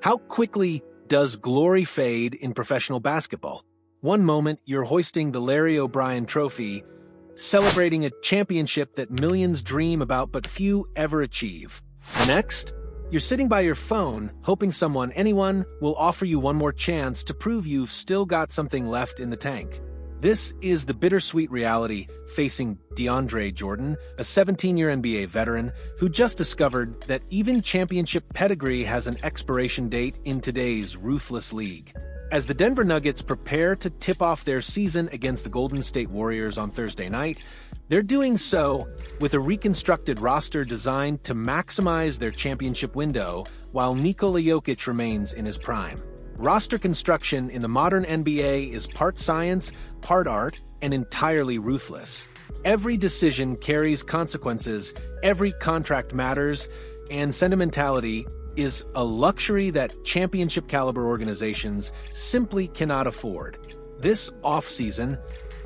How quickly does glory fade in professional basketball? One moment, you're hoisting the Larry O'Brien Trophy, celebrating a championship that millions dream about but few ever achieve. The next, you're sitting by your phone, hoping anyone, will offer you one more chance to prove you've still got something left in the tank. This is the bittersweet reality facing DeAndre Jordan, a 17-year NBA veteran who just discovered that even championship pedigree has an expiration date in today's ruthless league. As the Denver Nuggets prepare to tip off their season against the Golden State Warriors on Thursday night, they're doing so with a reconstructed roster designed to maximize their championship window while Nikola Jokic remains in his prime. Roster construction in the modern NBA is part science, part art, and entirely ruthless. Every decision carries consequences, every contract matters, and sentimentality is a luxury that championship-caliber organizations simply cannot afford. This offseason,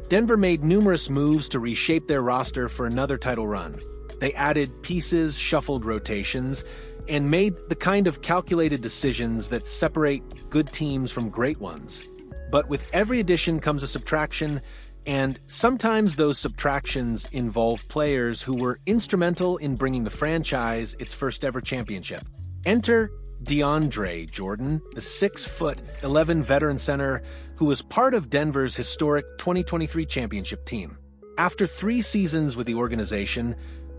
Denver made numerous moves to reshape their roster for another title run. They added pieces, shuffled rotations, and made the kind of calculated decisions that separate good teams from great ones. But with every addition comes a subtraction, and sometimes those subtractions involve players who were instrumental in bringing the franchise its first-ever championship. Enter DeAndre Jordan, the 6'11" veteran center who was part of Denver's historic 2023 championship team. After 3 seasons with the organization,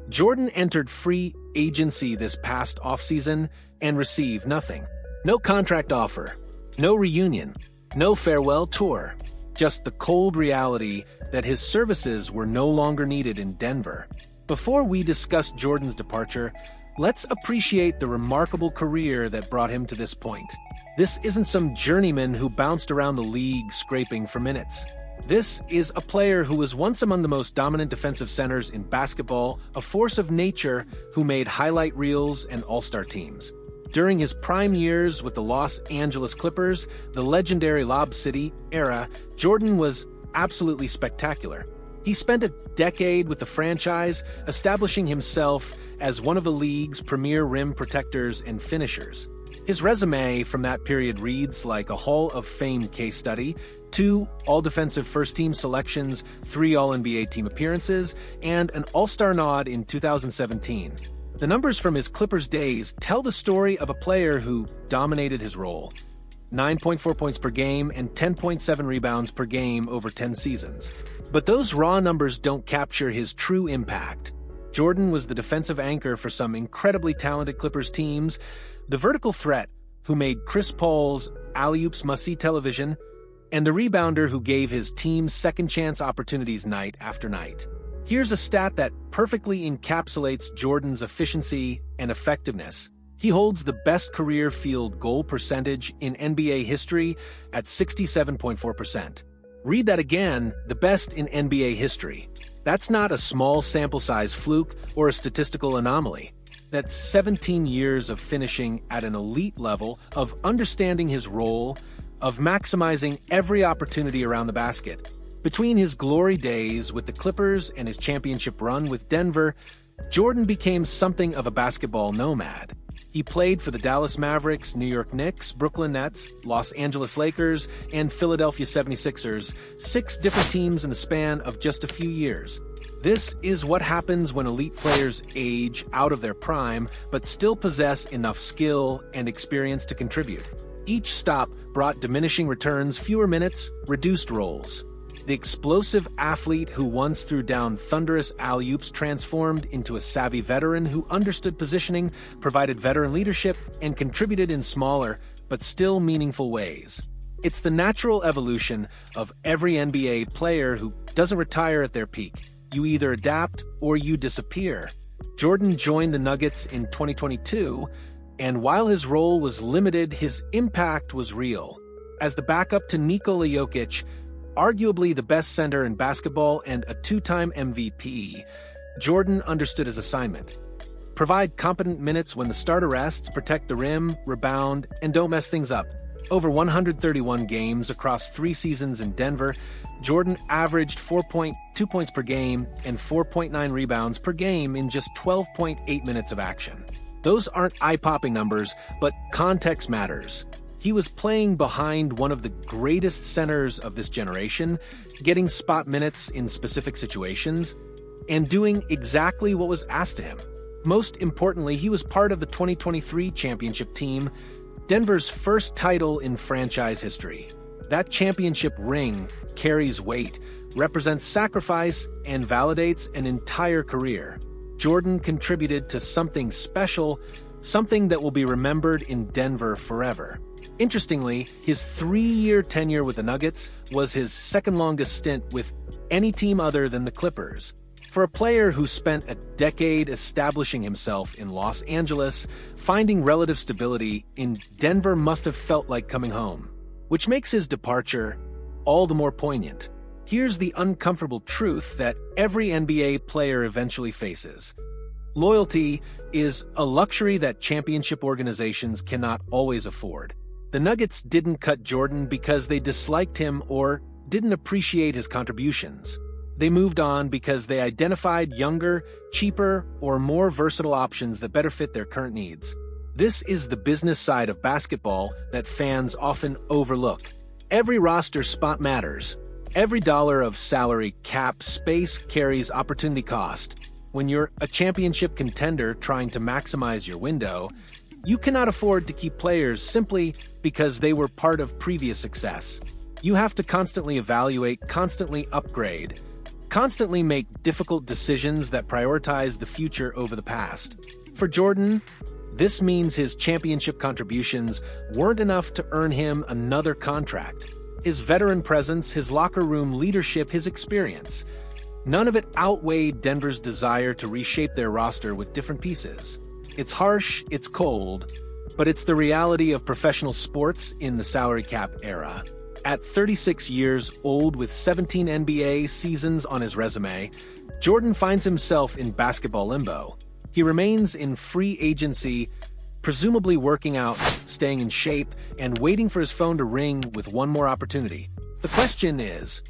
Jordan entered free agency this past offseason and received nothing. No contract offer, no reunion, no farewell tour, just the cold reality that his services were no longer needed in Denver. Before we discuss Jordan's departure, let's appreciate the remarkable career that brought him to this point. This isn't some journeyman who bounced around the league scraping for minutes. This is a player who was once among the most dominant defensive centers in basketball, a force of nature who made highlight reels and all-star teams. During his prime years with the Los Angeles Clippers, the legendary Lob City era, Jordan was absolutely spectacular. He spent a decade with the franchise, establishing himself as one of the league's premier rim protectors and finishers. His resume from that period reads like a Hall of Fame case study: 2 All-Defensive First-Team selections, 3 All-NBA team appearances, and an All-Star nod in 2017. The numbers from his Clippers days tell the story of a player who dominated his role: 9.4 points per game and 10.7 rebounds per game over 10 seasons. But those raw numbers don't capture his true impact. Jordan was the defensive anchor for some incredibly talented Clippers teams, the vertical threat who made Chris Paul's alley-oops must-see television, and the rebounder who gave his team second-chance opportunities night after night. Here's a stat that perfectly encapsulates Jordan's efficiency and effectiveness. He holds the best career field goal percentage in NBA history at 67.4%. Read that again, the best in NBA history. That's not a small sample size fluke or a statistical anomaly. That's 17 years of finishing at an elite level, of understanding his role, of maximizing every opportunity around the basket. Between his glory days with the Clippers and his championship run with Denver, Jordan became something of a basketball nomad. He played for the Dallas Mavericks, New York Knicks, Brooklyn Nets, Los Angeles Lakers, and Philadelphia 76ers, 6 different teams in the span of just a few years. This is what happens when elite players age out of their prime, but still possess enough skill and experience to contribute. Each stop brought diminishing returns, fewer minutes, reduced roles. The explosive athlete who once threw down thunderous alley-oops transformed into a savvy veteran who understood positioning, provided veteran leadership, and contributed in smaller, but still meaningful ways. It's the natural evolution of every NBA player who doesn't retire at their peak. You either adapt or you disappear. Jordan joined the Nuggets in 2022, and while his role was limited, his impact was real. As the backup to Nikola Jokic, arguably the best center in basketball and a 2-time MVP, Jordan understood his assignment. Provide competent minutes when the starter rests, protect the rim, rebound, and don't mess things up. Over 131 games across 3 seasons in Denver, Jordan averaged 4.2 points per game and 4.9 rebounds per game in just 12.8 minutes of action. Those aren't eye-popping numbers, but context matters. He was playing behind one of the greatest centers of this generation, getting spot minutes in specific situations, and doing exactly what was asked of him. Most importantly, he was part of the 2023 championship team, Denver's first title in franchise history. That championship ring carries weight, represents sacrifice, and validates an entire career. Jordan contributed to something special, something that will be remembered in Denver forever. Interestingly, his 3-year tenure with the Nuggets was his second longest stint with any team other than the Clippers. For a player who spent a decade establishing himself in Los Angeles, finding relative stability in Denver must have felt like coming home, which makes his departure all the more poignant. Here's the uncomfortable truth that every NBA player eventually faces. Loyalty is a luxury that championship organizations cannot always afford. The Nuggets didn't cut Jordan because they disliked him or didn't appreciate his contributions. They moved on because they identified younger, cheaper, or more versatile options that better fit their current needs. This is the business side of basketball that fans often overlook. Every roster spot matters. Every dollar of salary cap space carries opportunity cost. When you're a championship contender trying to maximize your window, you cannot afford to keep players simply because they were part of previous success. You have to constantly evaluate, constantly upgrade, constantly make difficult decisions that prioritize the future over the past. For Jordan, this means his championship contributions weren't enough to earn him another contract. His veteran presence, his locker room leadership, his experience, none of it outweighed Denver's desire to reshape their roster with different pieces. It's harsh, it's cold, but it's the reality of professional sports in the salary cap era. At 36 years old with 17 NBA seasons on his resume, Jordan finds himself in basketball limbo. He remains in free agency, presumably working out, staying in shape, and waiting for his phone to ring with one more opportunity. The question is,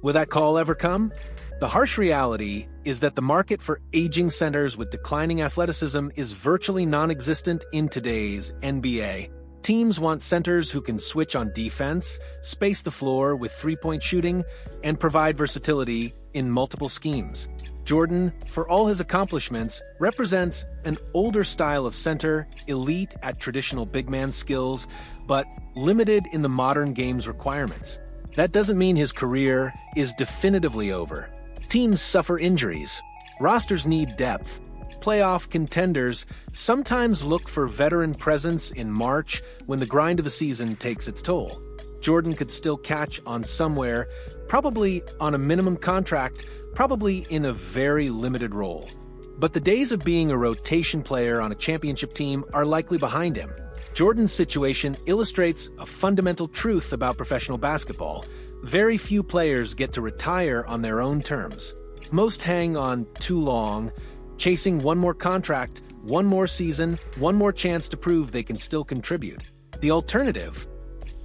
will that call ever come? The harsh reality is that the market for aging centers with declining athleticism is virtually non-existent in today's NBA. Teams want centers who can switch on defense, space the floor with three-point shooting, and provide versatility in multiple schemes. Jordan, for all his accomplishments, represents an older style of center, elite at traditional big man skills, but limited in the modern game's requirements. That doesn't mean his career is definitively over. Teams suffer injuries. Rosters need depth. Playoff contenders sometimes look for veteran presence in March when the grind of the season takes its toll. Jordan could still catch on somewhere, probably on a minimum contract, probably in a very limited role. But the days of being a rotation player on a championship team are likely behind him. Jordan's situation illustrates a fundamental truth about professional basketball. Very few players get to retire on their own terms. Most hang on too long, chasing one more contract, one more season, one more chance to prove they can still contribute. The alternative,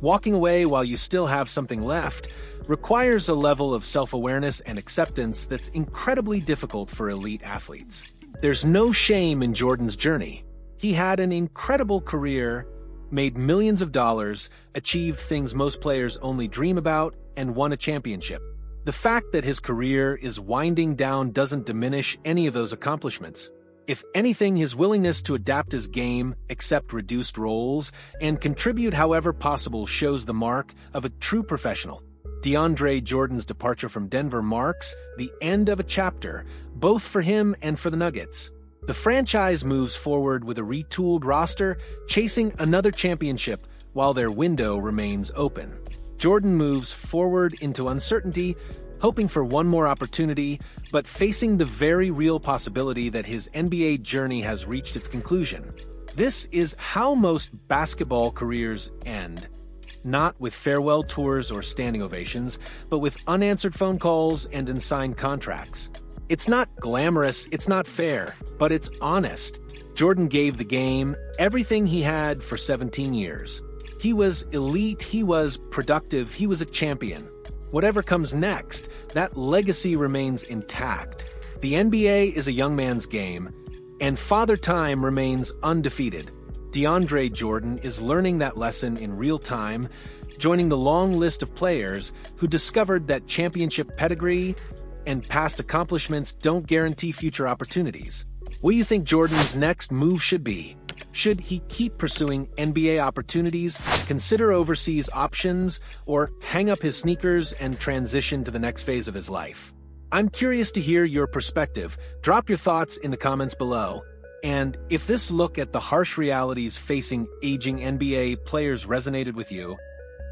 walking away while you still have something left, requires a level of self-awareness and acceptance that's incredibly difficult for elite athletes. There's no shame in Jordan's journey. He had an incredible career, made millions of dollars, achieved things most players only dream about, and won a championship. The fact that his career is winding down doesn't diminish any of those accomplishments. If anything, his willingness to adapt his game, accept reduced roles, and contribute however possible shows the mark of a true professional. DeAndre Jordan's departure from Denver marks the end of a chapter, both for him and for the Nuggets. The franchise moves forward with a retooled roster, chasing another championship while their window remains open. Jordan moves forward into uncertainty, hoping for one more opportunity, but facing the very real possibility that his NBA journey has reached its conclusion. This is how most basketball careers end. Not with farewell tours or standing ovations, but with unanswered phone calls and unsigned contracts. It's not glamorous, it's not fair, but it's honest. Jordan gave the game everything he had for 17 years. He was elite, he was productive, he was a champion. Whatever comes next, that legacy remains intact. The NBA is a young man's game, And Father Time remains undefeated. DeAndre Jordan is learning that lesson in real time, joining the long list of players who discovered that championship pedigree and past accomplishments don't guarantee future opportunities. What do you think Jordan's next move should be? Should he keep pursuing NBA opportunities, consider overseas options, or hang up his sneakers and transition to the next phase of his life? I'm curious to hear your perspective. Drop your thoughts in the comments below. And if this look at the harsh realities facing aging NBA players resonated with you,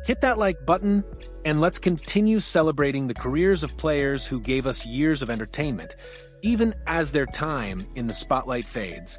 hit that like button, and let's continue celebrating the careers of players who gave us years of entertainment, even as their time in the spotlight fades.